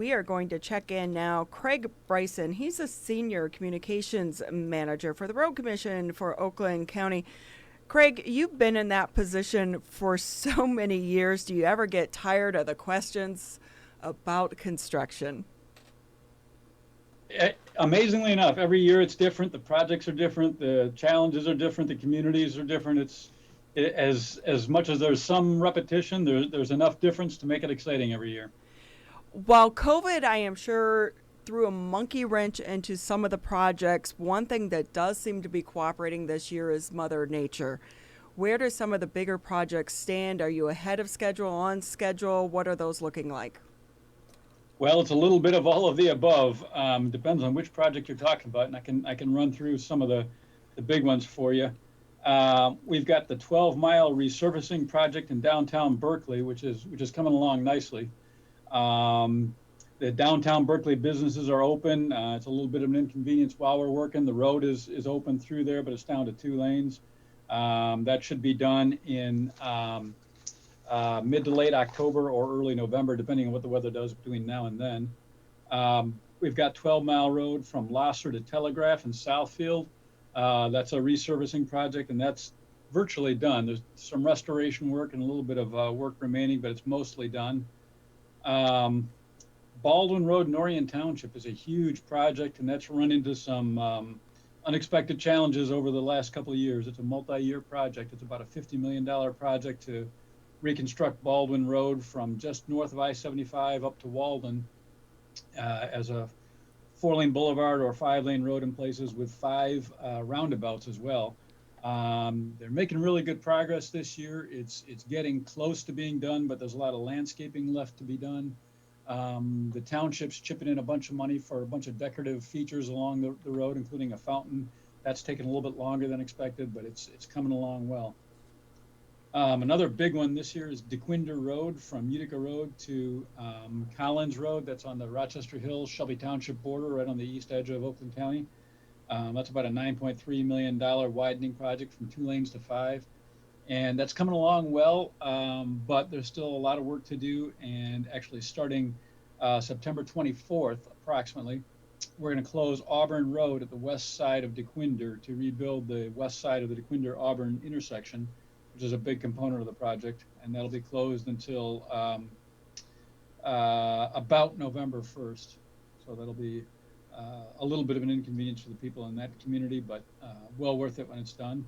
We are going to check in now. Craig Bryson, he's a senior communications manager for the Road Commission for Oakland County. Craig, you've been in that position for so many years. Do you ever get tired of the questions about construction? Amazingly enough, every year it's different. The projects are different. The challenges are different. The communities are different. As much as there's some repetition, there's enough difference to make it exciting every year. While COVID, I am sure, threw a monkey wrench into some of the projects, one thing that does seem to be cooperating this year is Mother Nature. Where do some of the bigger projects stand? Are you ahead of schedule, on schedule? What are those looking like? Well, it's a little bit of all of the above. Depends on which project you're talking about, and I can run through some of the big ones for you. We've got the 12-mile resurfacing project in downtown Berkeley, which is coming along nicely. The downtown Berkeley businesses are open. It's a little bit of an inconvenience while we're working. The road is open through there, but it's down to 2 lanes. That should be done in mid to late October or early November, depending on what the weather does between now and then. We've got 12-mile road from Losser to Telegraph in Southfield. That's a resurfacing project, and that's virtually done. There's some restoration work and a little bit of work remaining, but it's mostly done. Baldwin Road, Norian Township is a huge project, and that's run into some unexpected challenges over the last couple of years. It's a multi-year project. It's about a $50 million project to reconstruct Baldwin Road from just north of I-75 up to Walden as a 4-lane boulevard or 5-lane road in places with 5 roundabouts as well. They're making really good progress this year. It's getting close to being done, but there's a lot of landscaping left to be done. The township's chipping in a bunch of money for a bunch of decorative features along the road, including a fountain. That's taken a little bit longer than expected, but it's coming along well. Another big one this year is DeQuinder Road from Utica Road to Collins Road. That's on the Rochester Hills, Shelby Township border, right on the east edge of Oakland County. That's about a $9.3 million widening project from 2 lanes to 5. And that's coming along well, but there's still a lot of work to do. And actually starting September 24th, approximately, we're going to close Auburn Road at the west side of DeQuinder to rebuild the west side of the DeQuinder-Auburn intersection, which is a big component of the project. And that'll be closed until about November 1st. So that'll be a little bit of an inconvenience for the people in that community, but well worth it when it's done.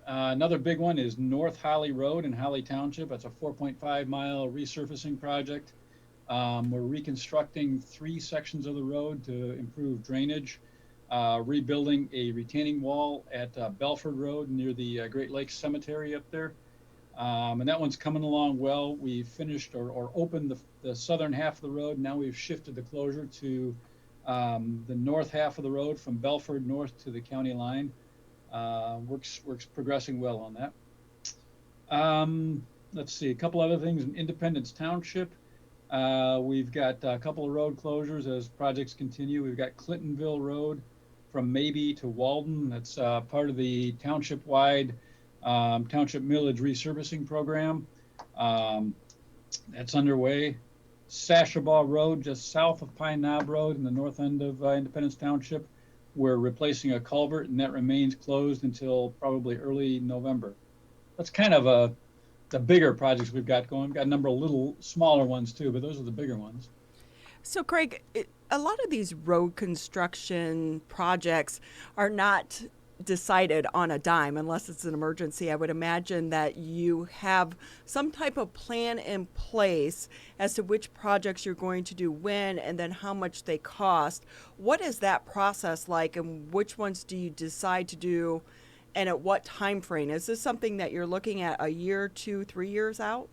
Another big one is North Holly Road in Holly Township. That's a 4.5-mile resurfacing project. We're reconstructing 3 sections of the road to improve drainage, rebuilding a retaining wall at Belford Road near the Great Lakes Cemetery up there. And that one's coming along well. We finished or opened the southern half of the road. Now we've shifted the closure to the north half of the road from Belford north to the county line. Works progressing well on that. Let's see, a couple other things in Independence Township. We've got a couple of road closures as projects continue. We've got Clintonville Road from Maybe to Walden. That's part of the township-wide township millage resurfacing program. That's underway. Sashabaw Road, just south of Pine Knob Road in the north end of Independence Township. We're replacing a culvert, and that remains closed until probably early November. That's kind of the bigger projects we've got going. We've got a number of little smaller ones too, but those are the bigger ones. So, Craig, a lot of these road construction projects are not decided on a dime unless it's an emergency. I would imagine that you have some type of plan in place as to which projects you're going to do when and then how much they cost. What is that process like, and which ones do you decide to do and at what time frame? Is this something that you're looking at a year, 2, 3 years out?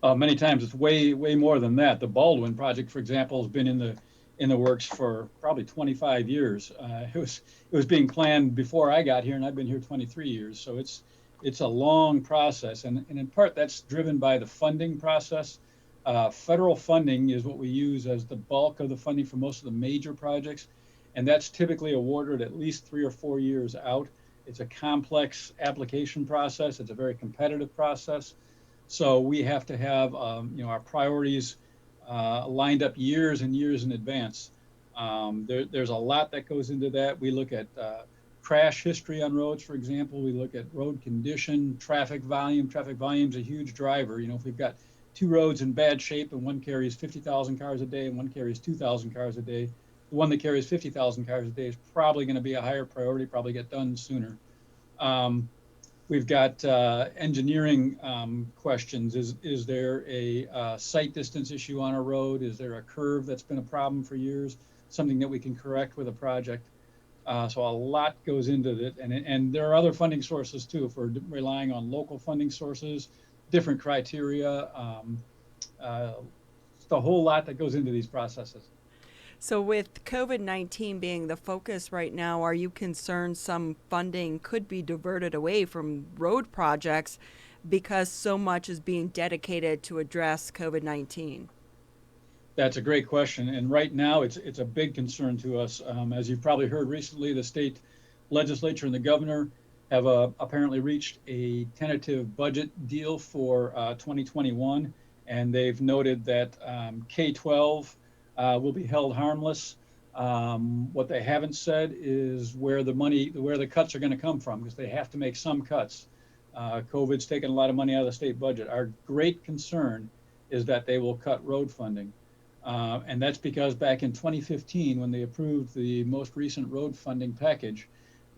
Many times it's way more than that. The Baldwin project, for example, has been in the works for probably 25 years. It was being planned before I got here, and I've been here 23 years. So it's a long process, and in part that's driven by the funding process. Federal funding is what we use as the bulk of the funding for most of the major projects, and that's typically awarded at least 3 or 4 years out. It's a complex application process. It's a very competitive process. So we have to have our priorities lined up years and years in advance. There's a lot that goes into that. We look at crash history on roads, for example. We look at road condition, traffic volume. Traffic volume is a huge driver. If we've got two roads in bad shape and one carries 50,000 cars a day and one carries 2,000 cars a day, the one that carries 50,000 cars a day is probably going to be a higher priority, probably get done sooner. We've got engineering questions. Is there a sight distance issue on a road? Is there a curve that's been a problem for years? Something that we can correct with a project. So a lot goes into it. And there are other funding sources too. If we're relying on local funding sources, different criteria, just a whole lot that goes into these processes. So with COVID-19 being the focus right now, are you concerned some funding could be diverted away from road projects because so much is being dedicated to address COVID-19? That's a great question. And right now it's a big concern to us. As you've probably heard recently, the state legislature and the governor have apparently reached a tentative budget deal for 2021. And they've noted that K-12 will be held harmless. What they haven't said is where the cuts are going to come from, because they have to make some cuts. COVID's taken a lot of money out of the state budget. Our great concern is that they will cut road funding. And that's because back in 2015, when they approved the most recent road funding package,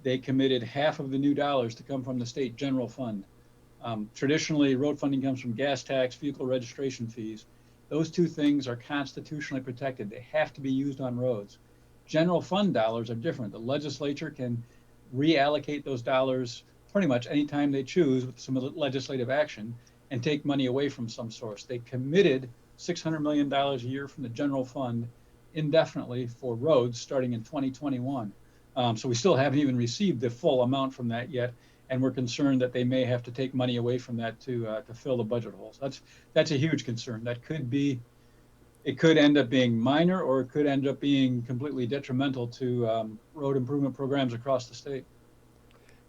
they committed half of the new dollars to come from the state general fund. Traditionally, road funding comes from gas tax, vehicle registration fees. Those two things are constitutionally protected. They have to be used on roads. General fund dollars are different. The legislature can reallocate those dollars pretty much anytime they choose with some legislative action and take money away from some source. They committed $600 million a year from the general fund indefinitely for roads starting in 2021. So we still haven't even received the full amount from that yet. And we're concerned that they may have to take money away from that to fill the budget holes. That's a huge concern. It could end up being minor, or it could end up being completely detrimental to road improvement programs across the state.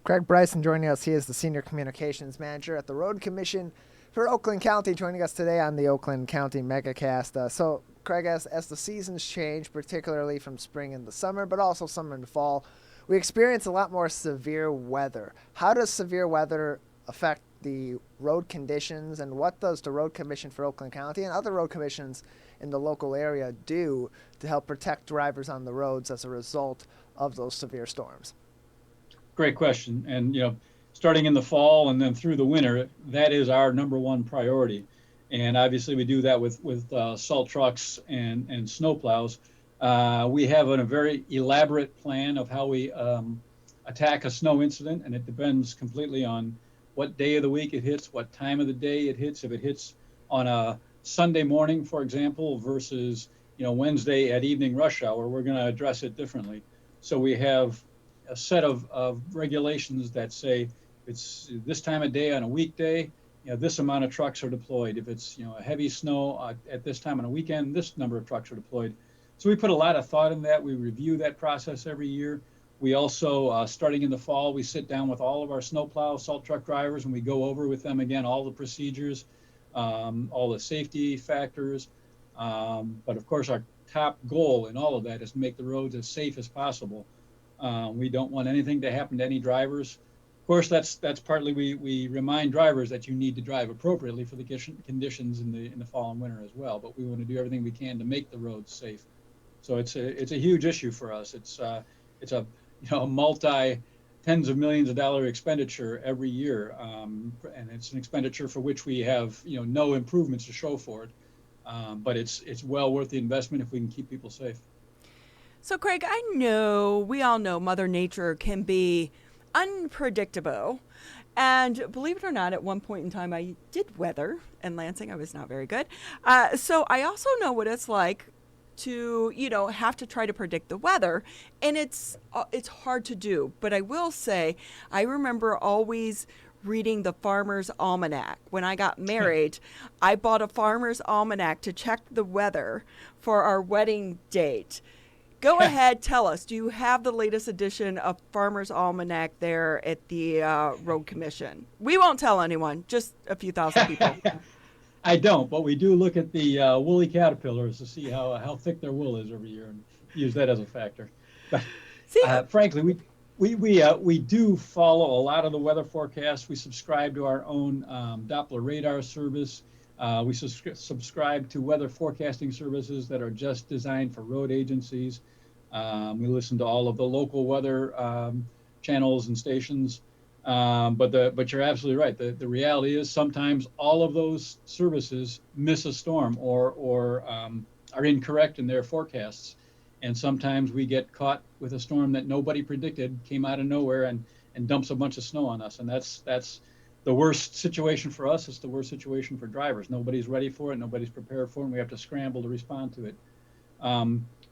Craig Bryson joining us. He is the Senior Communications Manager at the Road Commission for Oakland County, joining us today on the Oakland County MegaCast. So, Craig, as the seasons change, particularly from spring into summer, but also summer into fall, we experience a lot more severe weather. How does severe weather affect the road conditions, and what does the Road Commission for Oakland County and other road commissions in the local area do to help protect drivers on the roads as a result of those severe storms? Great question. And, starting in the fall and then through the winter, that is our number one priority. And obviously we do that with salt trucks and snow plows. We have a very elaborate plan of how we attack a snow incident, and it depends completely on what day of the week it hits, what time of the day it hits. If it hits on a Sunday morning, for example, versus Wednesday at evening rush hour, we're going to address it differently. So we have a set of regulations that say it's this time of day on a weekday, this amount of trucks are deployed. If it's a heavy snow at this time on a weekend, this number of trucks are deployed. So we put a lot of thought in that. We review that process every year. We also, starting in the fall, we sit down with all of our snowplow, salt truck drivers, and we go over with them again all the procedures, all the safety factors. But of course, our top goal in all of that is to make the roads as safe as possible. We don't want anything to happen to any drivers. Of course, that's partly we remind drivers that you need to drive appropriately for the conditions in the fall and winter as well. But we want to do everything we can to make the roads safe. So it's a huge issue for us. It's a multi tens of millions of dollar expenditure every year, and it's an expenditure for which we have no improvements to show for it. But it's well worth the investment if we can keep people safe. So, Craig, we all know Mother Nature can be unpredictable. And believe it or not, at one point in time, I did weather in Lansing. I was not very good. So I also know what it's like to, have to try to predict the weather. And it's hard to do. But I will say, I remember always reading the Farmer's Almanac. When I got married, I bought a Farmer's Almanac to check the weather for our wedding date. Go ahead, tell us, do you have the latest edition of Farmer's Almanac there at the Road Commission? We won't tell anyone, just a few thousand people. I don't, but we do look at the woolly caterpillars to see how thick their wool is every year and use that as a factor. But See, frankly, we do follow a lot of the weather forecasts. We subscribe to our own Doppler radar service. We subscribe to weather forecasting services that are just designed for road agencies. We listen to all of the local weather channels and stations. But you're absolutely right. The reality is sometimes all of those services miss a storm or are incorrect in their forecasts. And sometimes we get caught with a storm that nobody predicted, came out of nowhere and dumps a bunch of snow on us. And that's the worst situation for us. It's the worst situation for drivers. Nobody's ready for it. Nobody's prepared for it. And we have to scramble to respond to it.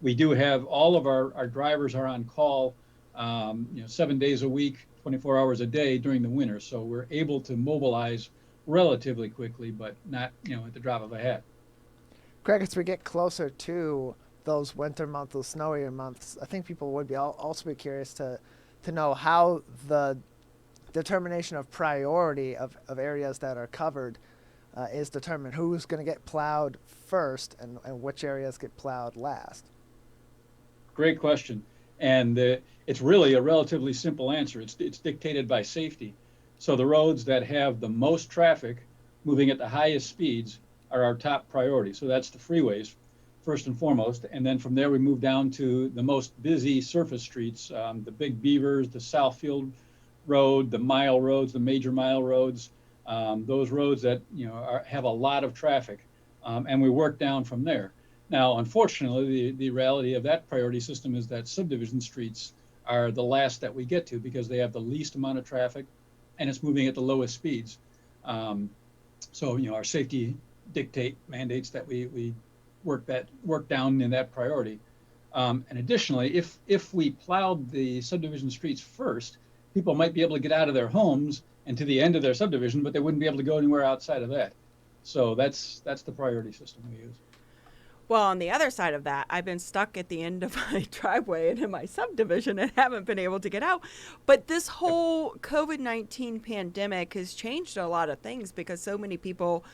We do have all of our drivers are on call, 7 days a week, 24 hours a day during the winter. So we're able to mobilize relatively quickly, but not, at the drop of a hat. Craig, as we get closer to those winter months, those snowier months, I think people would also be curious to know how the determination of priority of areas that are covered is determined. Who's going to get plowed first and which areas get plowed last? Great question. And it's really a relatively simple answer. It's dictated by safety. So the roads that have the most traffic moving at the highest speeds are our top priority. So that's the freeways, first and foremost. And then from there, we move down to the most busy surface streets, the Big Beavers, the Southfield Road, the mile roads, the major mile roads, those roads that have a lot of traffic. And we work down from there. Now, unfortunately, the reality of that priority system is that subdivision streets are the last that we get to because they have the least amount of traffic and it's moving at the lowest speeds. So our safety mandates that we work down in that priority. And additionally, if we plowed the subdivision streets first, people might be able to get out of their homes and to the end of their subdivision, but they wouldn't be able to go anywhere outside of that. So that's the priority system we use. well, on the other side of that, I've been stuck at the end of my driveway and in my subdivision and haven't been able to get out. But this whole COVID-19 pandemic has changed a lot of things because so many people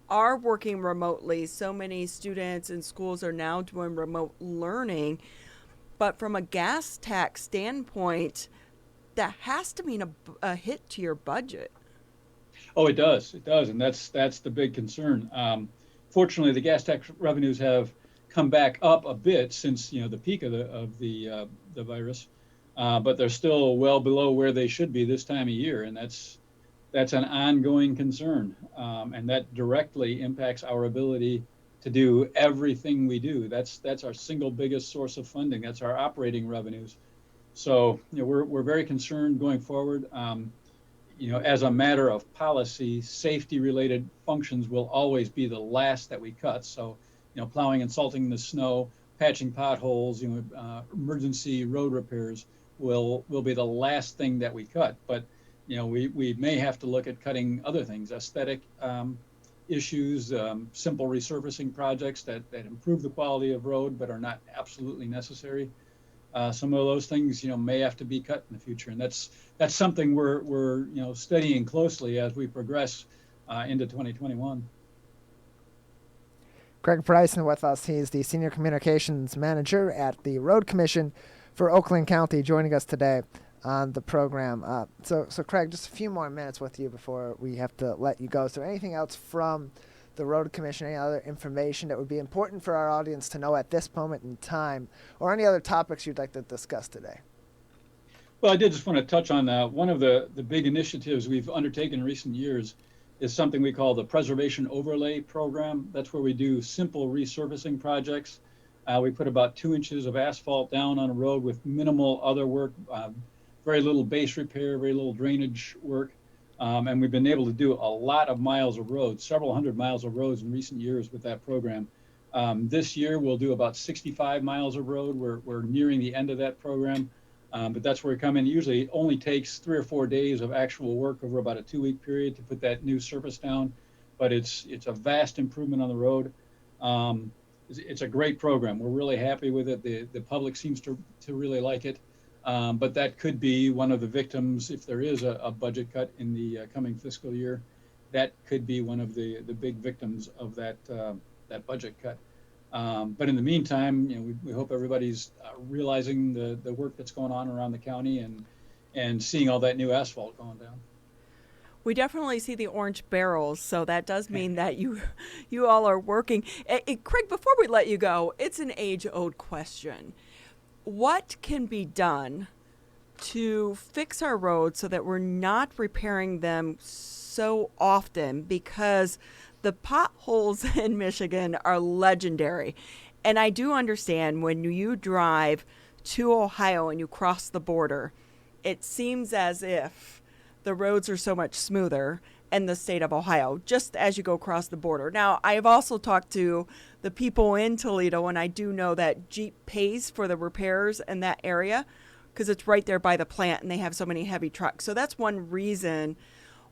are working remotely. So many students and schools are now doing remote learning. But from a gas tax standpoint, that has to mean a hit to your budget. Oh, it does. It does. And that's the big concern. Fortunately, the gas tax revenues have come back up a bit since the peak of the virus, but they're still well below where they should be this time of year, and that's an ongoing concern, and that directly impacts our ability to do everything we do. That's our single biggest source of funding. That's our operating revenues. So we're very concerned going forward. As a matter of policy, safety-related functions will always be the last that we cut. So, plowing and salting the snow, patching potholes, emergency road repairs will be the last thing that we cut. But, we may have to look at cutting other things, aesthetic issues, simple resurfacing projects that improve the quality of road but are not absolutely necessary. Some of those things, may have to be cut in the future, and that's something we're studying closely as we progress into 2021. Craig Bryson with us. He's the Senior Communications Manager at the Road Commission for Oakland County, joining us today on the program. So Craig, just a few more minutes with you before we have to let you go. Is there anything else from the Road Commission, any other information that would be important for our audience to know at this moment in time, or any other topics you'd like to discuss today? Well, I did just want to touch on one of the big initiatives we've undertaken in recent years is something we call the Preservation Overlay Program. That's where we do simple resurfacing projects. We put about 2 inches of asphalt down on a road with minimal other work, very little base repair, very little drainage work. And we've been able to do a lot of miles of roads, several hundred miles of roads in recent years with that program. This year, we'll do about 65 miles of road. We're nearing the end of that program, but that's where we come in. It usually only takes 3 or 4 days of actual work over about a 2-week period to put that new surface down, but it's a vast improvement on the road. It's a great program. We're really happy with it. The public seems to really like it. But that could be one of the victims if there is a budget cut in the coming fiscal year. that could be one of the big victims of that budget cut. But in the meantime, we hope everybody's realizing the work that's going on around the county and seeing all that new asphalt going down. We definitely see the orange barrels, so that does mean that you all are working. Craig, before we let you go, it's an age-old question. What can be done to fix our roads so that we're not repairing them so often? Because the potholes in Michigan are legendary. And I do understand when you drive to Ohio and you cross the border, it seems as if the roads are so much smoother in the state of Ohio, just as you go across the border. Now, I have also talked to the people in Toledo, and I do know that Jeep pays for the repairs in that area because it's right there by the plant and they have so many heavy trucks. So that's one reason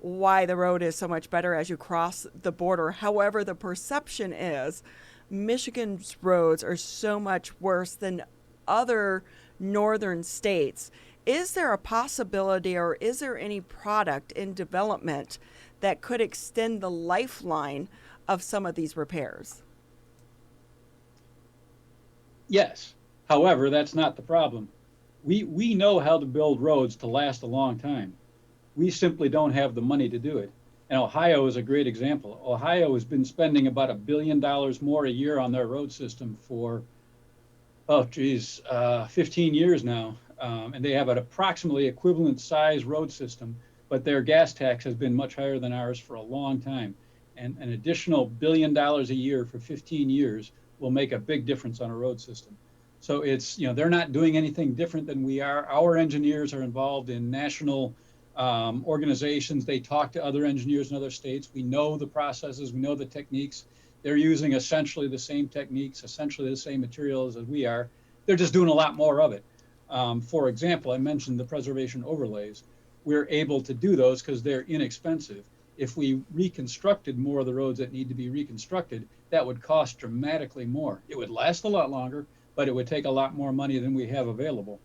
why the road is so much better as you cross the border. However, the perception is Michigan's roads are so much worse than other northern states. Is there a possibility, or is there any product in development that could extend the lifeline of some of these repairs? Yes. However, that's not the problem. We know how to build roads to last a long time. We simply don't have the money to do it. And Ohio is a great example. Ohio has been spending about $1 billion more a year on their road system for, 15 years now. And they have an approximately equivalent size road system, but their gas tax has been much higher than ours for a long time. And an additional $1 billion a year for 15 years will make a big difference on a road system. So it's, they're not doing anything different than we are. Our engineers are involved in national organizations. They talk to other engineers in other states. We know the processes, we know the techniques. They're using essentially the same techniques, essentially the same materials as we are. They're just doing a lot more of it. For example, I mentioned the preservation overlays. We're able to do those because they're inexpensive. If we reconstructed more of the roads that need to be reconstructed, that would cost dramatically more. It would last a lot longer, but it would take a lot more money than we have available.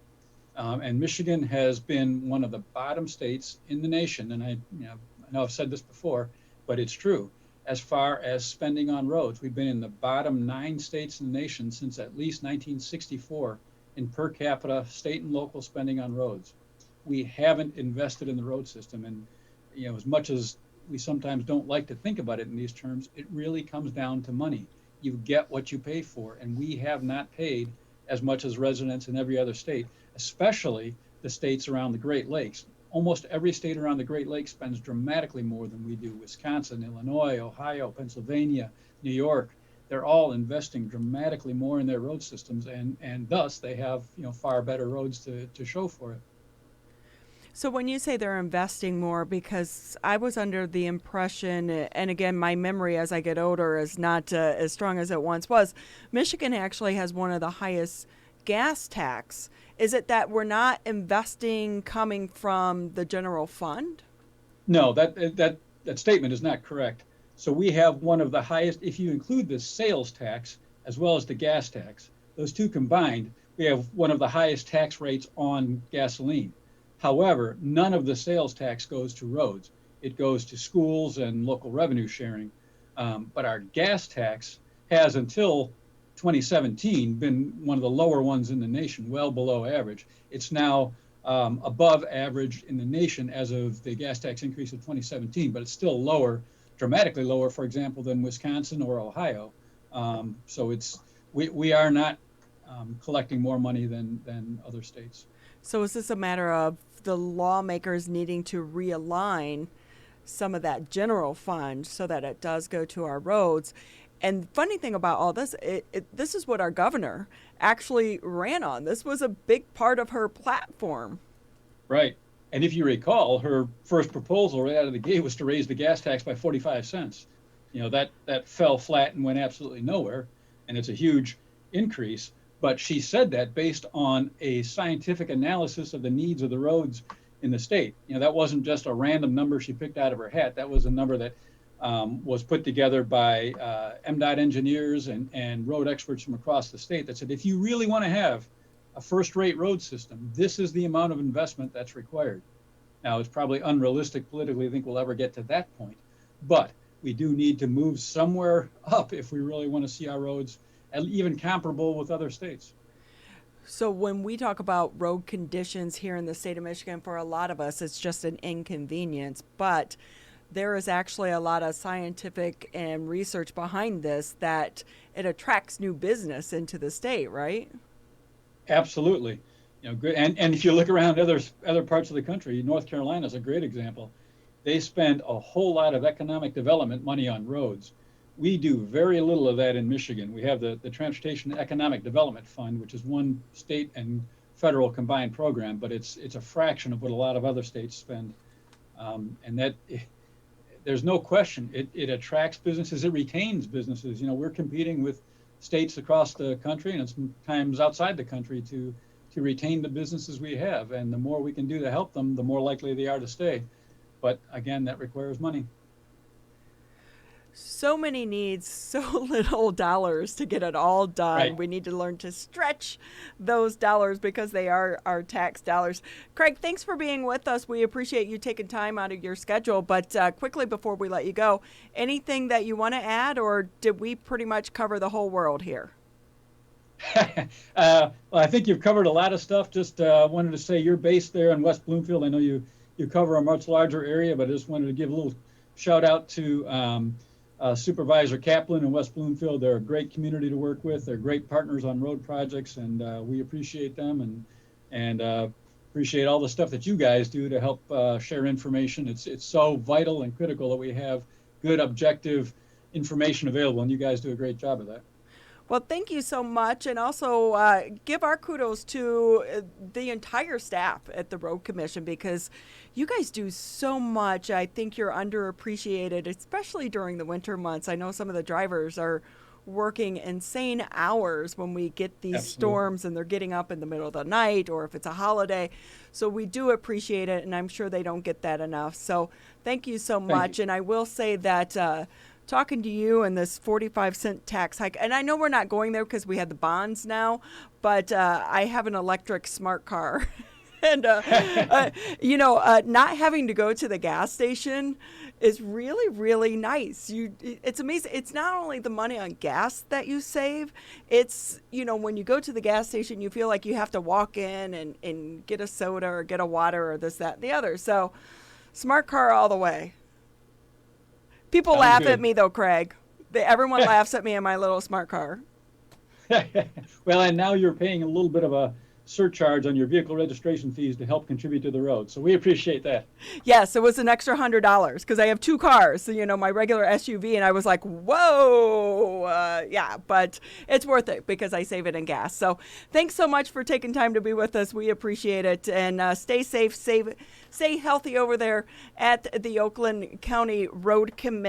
And Michigan has been one of the bottom states in the nation, and I know I've said this before, but it's true. As far as spending on roads, we've been in the bottom 9 states in the nation since at least 1964 in per capita state and local spending on roads. We haven't invested in the road system, and as much as we sometimes don't like to think about it in these terms, it really comes down to money. You get what you pay for, and we have not paid as much as residents in every other state, especially the states around the Great Lakes. Almost every state around the Great Lakes spends dramatically more than we do. Wisconsin, Illinois, Ohio, Pennsylvania, New York, they're all investing dramatically more in their road systems, and thus they have far better roads to show for it. So when you say they're investing more, because I was under the impression, and again, my memory as I get older is not as strong as it once was, Michigan actually has one of the highest gas tax. Is it that we're not investing coming from the general fund? No, that statement is not correct. So we have one of the highest, if you include the sales tax as well as the gas tax, those two combined, we have one of the highest tax rates on gasoline. However, none of the sales tax goes to roads. It goes to schools and local revenue sharing. But our gas tax has until 2017 been one of the lower ones in the nation, well below average. It's now above average in the nation as of the gas tax increase of 2017, but it's still lower, dramatically lower, for example, than Wisconsin or Ohio. So we are not collecting more money than other states. So is this a matter of the lawmakers needing to realign some of that general fund so that it does go to our roads? And the funny thing about all this, this is what our governor actually ran on. This was a big part of her platform. Right. And if you recall, her first proposal right out of the gate was to raise the gas tax by 45 cents. That fell flat and went absolutely nowhere. And it's a huge increase. But she said that based on a scientific analysis of the needs of the roads in the state. That wasn't just a random number she picked out of her hat. That was a number that was put together by MDOT engineers and road experts from across the state that said, if you really want to have a first-rate road system, this is the amount of investment that's required. Now, it's probably unrealistic politically to think we'll ever get to that point, But we do need to move somewhere up if we really want to see our roads even comparable with other states. So when we talk about road conditions here in the state of Michigan, for a lot of us, it's just an inconvenience. But there is actually a lot of scientific and research behind this that it attracts new business into the state, right? Absolutely. Good. And if you look around other parts of the country, North Carolina is a great example. They spend a whole lot of economic development money on roads. We do very little of that in Michigan. We have the Transportation Economic Development Fund, which is one state and federal combined program, but it's a fraction of what a lot of other states spend. And that there's no question it attracts businesses, it retains businesses. We're competing with states across the country and sometimes outside the country to retain the businesses we have. And the more we can do to help them, the more likely they are to stay. But again, that requires money. So many needs, so little dollars to get it all done. Right. We need to learn to stretch those dollars because they are our tax dollars. Craig, thanks for being with us. We appreciate you taking time out of your schedule. But quickly before we let you go, anything that you want to add, or did we pretty much cover the whole world here? Well, I think you've covered a lot of stuff. Just wanted to say you're based there in West Bloomfield. I know you cover a much larger area, but I just wanted to give a little shout out to Supervisor Kaplan in West Bloomfield. They're a great community to work with. They're great partners on road projects, and we appreciate them and appreciate all the stuff that you guys do to help share information. It's so vital and critical that we have good, objective information available, and you guys do a great job of that. Well, thank you so much. And also give our kudos to the entire staff at the Road Commission, because you guys do so much. I think you're underappreciated, especially during the winter months. I know some of the drivers are working insane hours when we get these Absolutely. storms and they're getting up in the middle of the night or if it's a holiday. So we do appreciate it, and I'm sure they don't get that enough. So thank you so much. And I will say that talking to you and this 45-cent tax hike, and I know we're not going there because we had the bonds now, but I have an electric smart car. And, not having to go to the gas station is really, really nice. It's amazing. It's not only the money on gas that you save. It's, when you go to the gas station, you feel like you have to walk in and get a soda or get a water or this, that, and the other. So smart car all the way. People laugh at me, though, Craig. Everyone laughs at me in my little smart car. Well, and now you're paying a little bit of a surcharge on your vehicle registration fees to help contribute to the road. So we appreciate that. Yes, it was an extra $100 because I have two cars. So, my regular SUV, and I was like, whoa. But it's worth it because I save it in gas. So thanks so much for taking time to be with us. We appreciate it. And stay safe, stay healthy over there at the Oakland County Road Commission.